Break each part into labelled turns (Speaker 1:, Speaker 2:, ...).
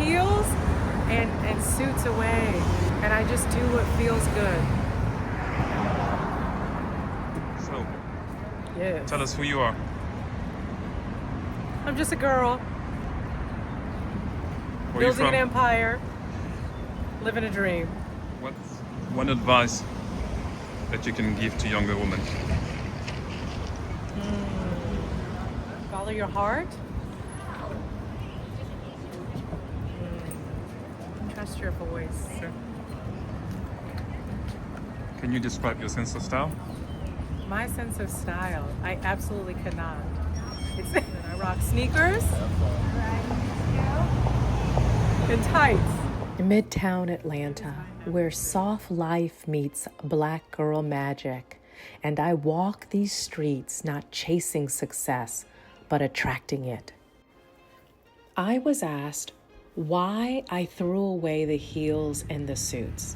Speaker 1: heels and suits away. And I just do what feels good.
Speaker 2: So,
Speaker 1: Yes.
Speaker 2: tell us who you are.
Speaker 1: I'm just a girl.
Speaker 2: Where are you
Speaker 1: Building an
Speaker 2: from?
Speaker 1: empire. Living a dream.
Speaker 2: What's one advice that you can give to younger women?
Speaker 1: Follow your heart. Trust your voice.
Speaker 2: Can you describe your sense of style?
Speaker 1: My sense of style, I absolutely cannot. I rock sneakers and tights. Midtown Atlanta, where soft life meets black girl magic. And I walk these streets not chasing success, but attracting it. I was asked why I threw away the heels and the suits.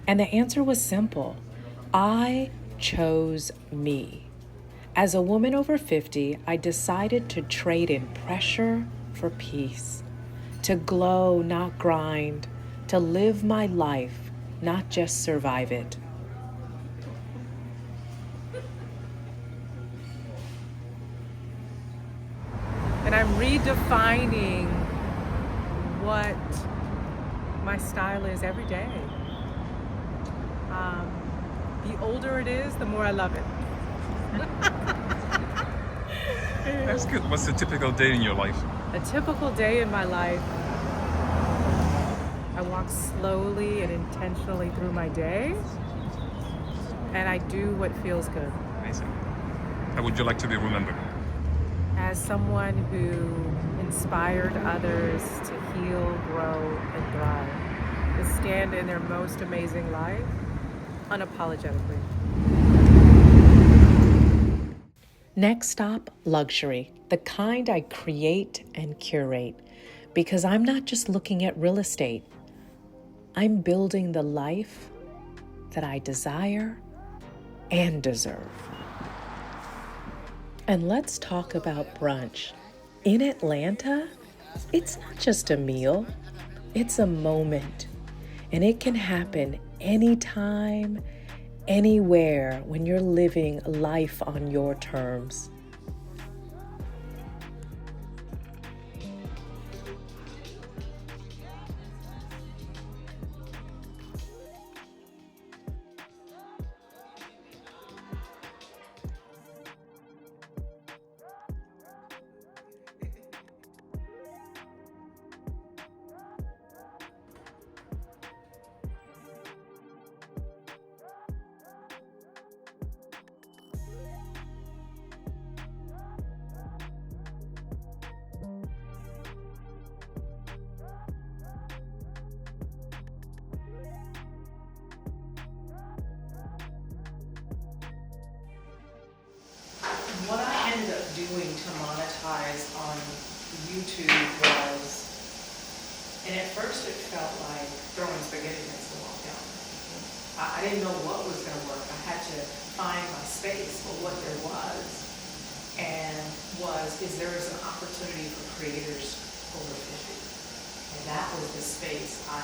Speaker 1: And the answer was simple. I chose me. As a woman over 50, I decided to trade in pressure for peace, to glow, not grind, to live my life, not just survive it. And I'm redefining what my style is every day. The older it is, the more I love it.
Speaker 2: That's good. What's a typical day in your life?
Speaker 1: A typical day in my life, I walk slowly and intentionally through my day, and I do what feels good.
Speaker 2: Amazing. How would you like to be remembered?
Speaker 1: As someone who inspired others to heal, grow, and thrive, to stand in their most amazing life unapologetically. Next stop, luxury, the kind I create and curate, because I'm not just looking at real estate. I'm building the life that I desire and deserve. And let's talk about brunch. In Atlanta, it's not just a meal, it's a moment. And it can happen anytime, anywhere when you're living life on your terms. What I ended up doing to monetize on YouTube was, and at first it felt like throwing spaghetti against the wall. I didn't know what was going to work. I had to find my space for what there was, is there is an opportunity for creators over 50. And that was the space I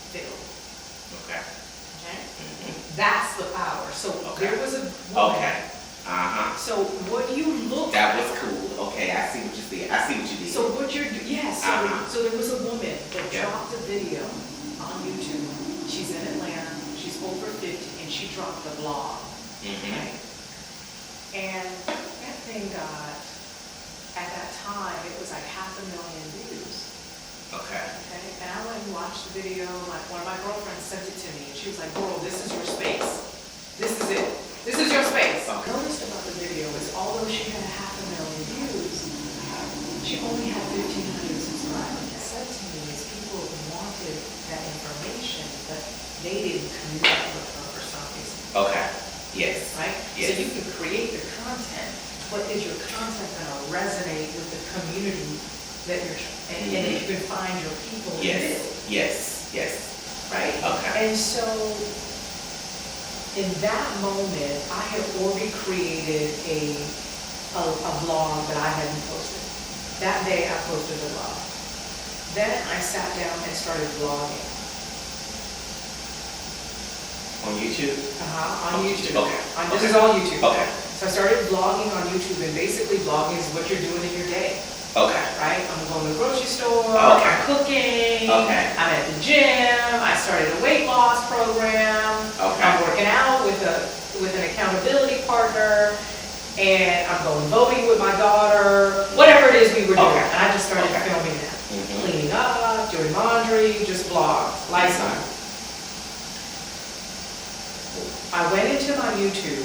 Speaker 1: filled.
Speaker 3: Okay.
Speaker 1: Okay?
Speaker 3: Mm-hmm.
Speaker 1: That's the power. So there was a woman.
Speaker 3: Okay.
Speaker 1: So what you look
Speaker 3: That was cool. Okay, I see what you did. I see what you did.
Speaker 1: So what you're, yes, so there was a woman that
Speaker 3: Yeah.
Speaker 1: dropped a video on YouTube. She's in Atlanta, she's over 50, and she dropped a blog.
Speaker 3: Mm-hmm.
Speaker 1: Right? And that thing got, at that time, it was like 500,000 views.
Speaker 3: Okay.
Speaker 1: Okay, and I went and watched the video, like one of my girlfriends sent it to me, and she was like, girl, this is your space. This is it. This is your space.
Speaker 3: Okay.
Speaker 1: What I noticed about the video is although she had 500,000 views, she only had 1,500 subscribers. It said to me is people wanted that information, but they didn't connect with her for some reason.
Speaker 3: Okay. Yes.
Speaker 1: Right?
Speaker 3: Yes.
Speaker 1: So you can create the content, but is your content going to resonate with the community that you're, and if you can find your people in it?
Speaker 3: Yes. Yes.
Speaker 1: Right?
Speaker 3: Okay.
Speaker 1: And so in that moment, I had already created a blog that I hadn't posted. That day I posted a blog. Then I sat down and started vlogging.
Speaker 3: On YouTube?
Speaker 1: On YouTube.
Speaker 3: Okay.
Speaker 1: This is all YouTube.
Speaker 3: Okay.
Speaker 1: So I started vlogging on YouTube, and basically vlogging is what you're doing in your day.
Speaker 3: Okay.
Speaker 1: Right? I'm going to the grocery store,
Speaker 3: Okay.
Speaker 1: I'm cooking,
Speaker 3: Okay.
Speaker 1: I'm at the gym, I started a weight loss program,
Speaker 3: Okay.
Speaker 1: I'm working out with an accountability partner, and I'm going voting with my daughter, whatever it is we were doing.
Speaker 3: Okay.
Speaker 1: And I just started filming that. Cleaning up, doing laundry, just vlogs, lifestyle. I went into my YouTube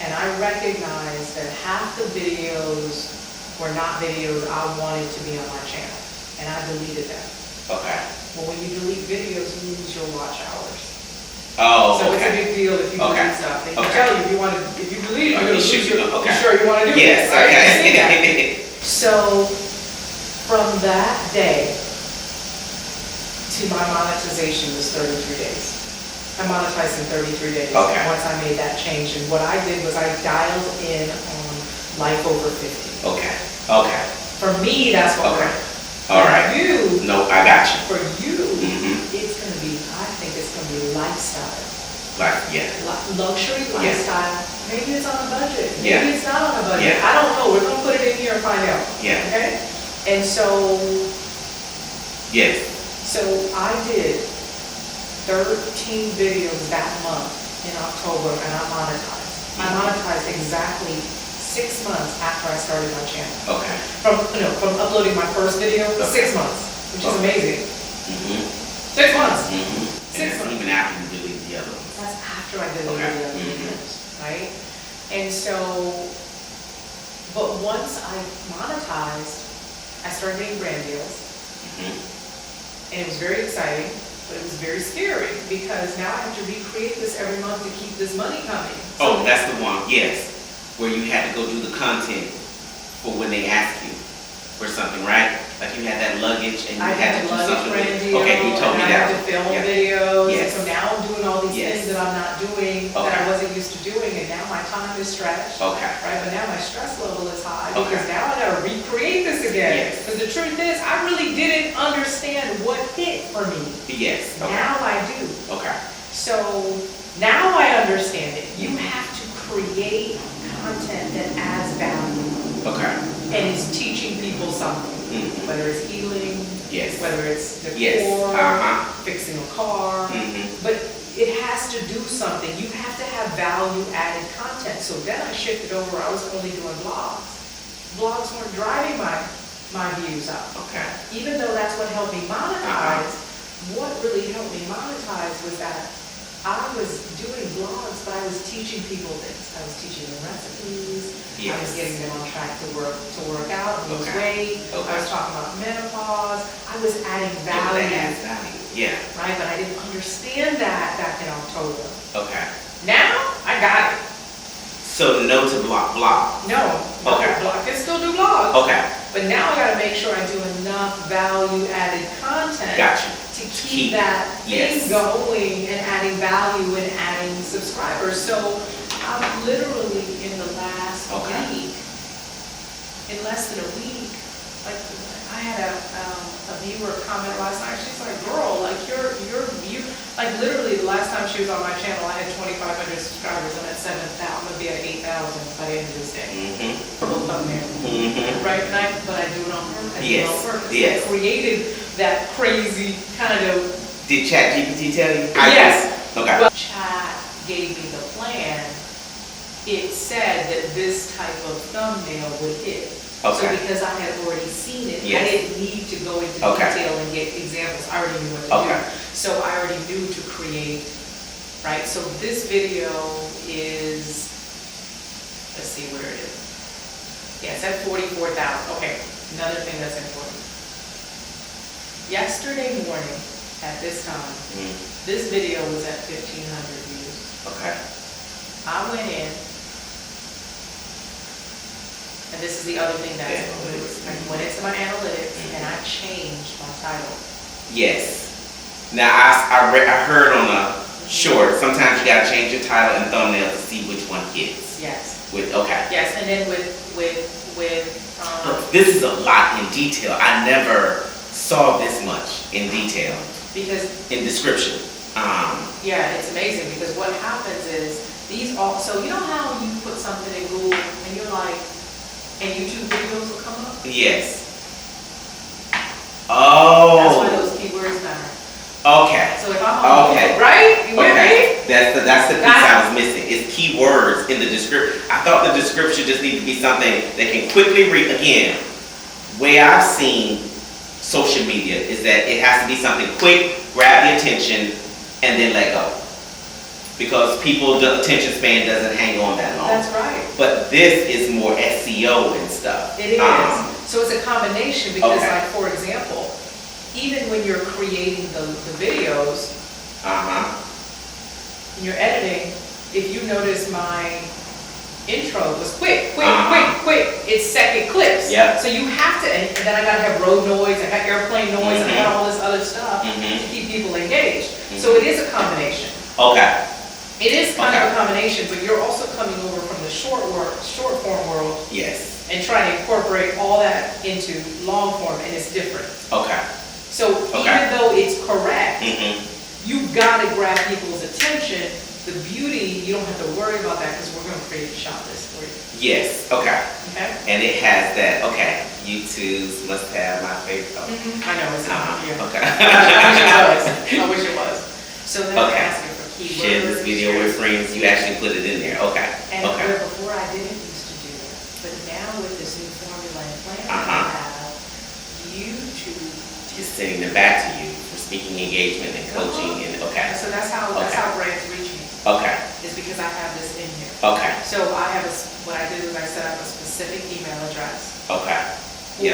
Speaker 1: and I recognized that half the videos were not videos I wanted to be on my channel, and I deleted them.
Speaker 3: Okay.
Speaker 1: Well, when you delete videos, you lose your watch hours.
Speaker 3: Oh,
Speaker 1: So
Speaker 3: okay.
Speaker 1: it's a big deal if you delete stuff. They can tell you if you delete it, you're sure you want to do it.
Speaker 3: Yes,
Speaker 1: right?
Speaker 3: okay.
Speaker 1: You see that. So from that day to my monetization was 33 days. I monetized in 33 days once I made that change. And what I did was I dialed in on life over 50.
Speaker 3: Okay. Okay.
Speaker 1: For me, that's what worked.
Speaker 3: All right.
Speaker 1: For you,
Speaker 3: no, I got you.
Speaker 1: For you, it's going to be, I think it's going to be lifestyle.
Speaker 3: Like, yeah.
Speaker 1: Luxury lifestyle. Maybe it's on a budget. Maybe
Speaker 3: Yeah.
Speaker 1: it's not on a budget.
Speaker 3: Yeah.
Speaker 1: I don't know. We're going to put it in here and find out.
Speaker 3: Yeah.
Speaker 1: Okay? And so,
Speaker 3: Yes.
Speaker 1: so I did 13 videos that month in October, and I monetized. I monetized exactly 6 months after I started my channel.
Speaker 3: Okay.
Speaker 1: From uploading my first video, 6 months, which is amazing. 6 months. 6 months.
Speaker 3: Even after you delete the other ones.
Speaker 1: That's after I deleted the other videos, right? And so, but once I monetized, I started getting brand deals. And it was very exciting, but it was very scary because now I have to recreate this every month to keep this money coming.
Speaker 3: Oh, that's the one, yes. Where you had to go do the content for when they ask you for something, right? Like you had that luggage and you had to do something. Okay, you told me that.
Speaker 1: I had to film videos.
Speaker 3: Yes.
Speaker 1: And so now I'm doing all these things that I'm not doing that I
Speaker 3: Okay.
Speaker 1: wasn't used to doing, and now my time is stretched.
Speaker 3: Okay.
Speaker 1: Right, but now my stress level is high
Speaker 3: Okay.
Speaker 1: because now I gotta recreate this again.
Speaker 3: Yes.
Speaker 1: Because the truth is, I really didn't understand what hit for me.
Speaker 3: Yes. Okay.
Speaker 1: Now I do.
Speaker 3: Okay.
Speaker 1: So now I understand it. You have to create content that adds value
Speaker 3: Okay.
Speaker 1: and is teaching people something. Whether it's healing,
Speaker 3: Yes.
Speaker 1: whether it's decor,
Speaker 3: Yes.
Speaker 1: fixing a car, but it has to do something. You have to have value-added content. So then I shifted over. I was only doing vlogs. Vlogs weren't driving my views up.
Speaker 3: Okay.
Speaker 1: Even though that's what helped me monetize, what really helped me monetize was that I was doing vlogs, but I was teaching people things. I was teaching them recipes. I was getting them on track to work out, lose weight. I was talking about menopause. I was adding value.
Speaker 3: Yeah.
Speaker 1: Right, but I didn't understand that back in October.
Speaker 3: Okay.
Speaker 1: Now I got it.
Speaker 3: So no to blog.
Speaker 1: No.
Speaker 3: Okay.
Speaker 1: I can still do vlogs.
Speaker 3: Okay.
Speaker 1: But now I got to make sure I do enough value-added content.
Speaker 3: Gotcha.
Speaker 1: To keep that thing going and adding value and adding subscribers. So I'm literally in the last week, in less than a week, like I had a viewer comment last night. She's like, "Girl, like you like literally the last time she was on my channel, I had 2,500 subscribers. I'm at 7,000. I'm gonna be at 8,000 by the end of this day." Right? But I do it on purpose. Yes. I created that crazy kind of.
Speaker 3: Did ChatGPT tell you?
Speaker 1: Yes.
Speaker 3: Okay.
Speaker 1: Well, Chat gave me the plan. It said that this type of thumbnail would hit.
Speaker 3: Okay.
Speaker 1: So because I had already seen it, I didn't need to go into detail and get examples. I already knew what to do. So I already knew to create, right? So this video is, let's see where it is. Yeah, it's at 44,000. Okay, another thing that's important. Yesterday morning at this time, this video was at 1,500 views.
Speaker 3: Okay.
Speaker 1: I went in, and this is the other thing that's I went into my analytics and I changed my title. Yes.
Speaker 3: Now I heard on a short, sometimes you gotta change your title and thumbnail to see which one hits.
Speaker 1: Yes.
Speaker 3: Okay.
Speaker 1: And then with
Speaker 3: this is a lot in detail. I never saw this much in detail,
Speaker 4: because
Speaker 3: in description.
Speaker 4: yeah, it's amazing because what happens is these all. So you know how you put something in Google and you're like, and YouTube videos will come up.
Speaker 3: Yes. Oh.
Speaker 4: That's why those keywords matter.
Speaker 3: Okay.
Speaker 4: So if I'm on
Speaker 3: Okay.
Speaker 4: right? You with me?
Speaker 3: That's the piece I was missing. It's keywords in the description. I thought the description just needed to be something they can quickly read. Again, way I've seen social media is that it has to be something quick, grab the attention, and then let go. Because the attention span doesn't hang on that long.
Speaker 4: That's right.
Speaker 3: But this is more SEO and stuff.
Speaker 4: It is. So it's a combination because,
Speaker 3: Okay.
Speaker 4: like, for example, even when you're creating the videos, and you're editing, if you notice my intro was quick, it's second clips.
Speaker 3: Yep.
Speaker 4: So you have to, and then I gotta have road noise, I got airplane noise, and I got all this other stuff to keep people engaged. So it is a combination.
Speaker 3: Okay.
Speaker 4: It is kind of a combination, but you're also coming over from the short form world.
Speaker 3: Yes.
Speaker 4: And trying to incorporate all that into long form, and it's different.
Speaker 3: Okay.
Speaker 4: So even though it's correct, you've got to grab people's attention. The beauty, you don't have to worry about that because we're going to create a shop list for you.
Speaker 3: Yes. Okay.
Speaker 4: Okay?
Speaker 3: And it has that. Okay. YouTube's must have my favorite.
Speaker 4: I know it's not here.
Speaker 3: Okay.
Speaker 4: I wish it was. So then I'm
Speaker 3: Okay.
Speaker 4: asking for keywords.
Speaker 3: Share this video with friends. You actually put it in there. Okay.
Speaker 4: And
Speaker 3: Okay.
Speaker 4: where before I didn't used to do that, but now with this new formula and plan I have, YouTube.
Speaker 3: Just sending them back to you for speaking engagement and coaching and okay.
Speaker 4: So that's how brands reach me.
Speaker 3: Okay.
Speaker 4: Is because I have this in here.
Speaker 3: Okay.
Speaker 4: So I have what I do is I set up a specific email address
Speaker 3: Okay.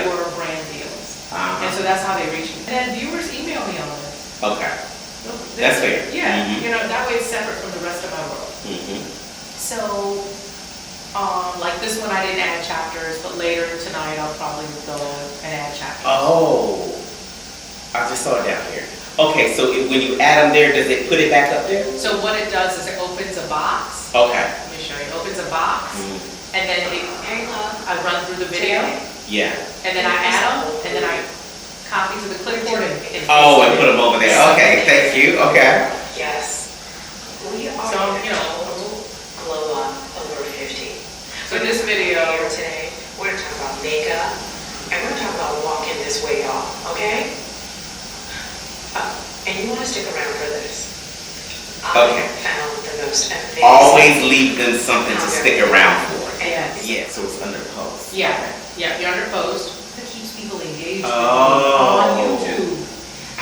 Speaker 4: for brand deals. And so that's how they reach me. And then viewers email me on this.
Speaker 3: Okay. That's fair.
Speaker 4: Yeah, you know, that way it's separate from the rest of my world. So, like this one I didn't add chapters, but later tonight I'll probably go and add chapters.
Speaker 3: Oh, I just saw it down here. Okay, so when you add them there, does it put it back up there?
Speaker 4: So what it does is it opens a box.
Speaker 3: Okay.
Speaker 4: Let me show you. It opens a box, and then I run through the video,
Speaker 3: Yeah.
Speaker 4: and then I add them, and then I copy to the clipboard and
Speaker 3: And put them over there. Okay, thank you. Okay.
Speaker 5: Yes. We are
Speaker 4: So, you know,
Speaker 5: glow up over 50.
Speaker 4: so this video,
Speaker 5: Here today, we're gonna talk about makeup, and we're gonna talk about walking this weight off, okay? And you wanna stick around for this.
Speaker 3: Okay.
Speaker 5: I found the most amazing.
Speaker 3: Always leave them something to stick around for.
Speaker 4: yes.
Speaker 3: Yeah, so it's under post.
Speaker 4: Yeah, you're under post. It keeps people engaged
Speaker 3: Oh.
Speaker 4: on YouTube.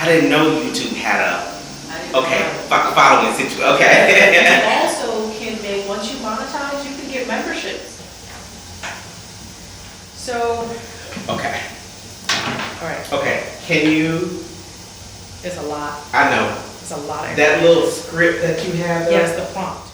Speaker 3: I didn't know YouTube had a
Speaker 4: I didn't know.
Speaker 3: following situation. Okay.
Speaker 4: You also can make, once you monetize, you can get memberships. So,
Speaker 3: Okay.
Speaker 4: all right,
Speaker 3: Okay. Can you?
Speaker 4: there's a lot,
Speaker 3: I know
Speaker 4: there's a lot of
Speaker 3: that little script that you have there.
Speaker 4: yes, the prompt.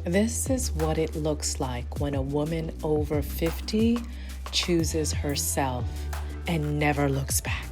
Speaker 1: This is what it looks like when a woman over 50 chooses herself and never looks back.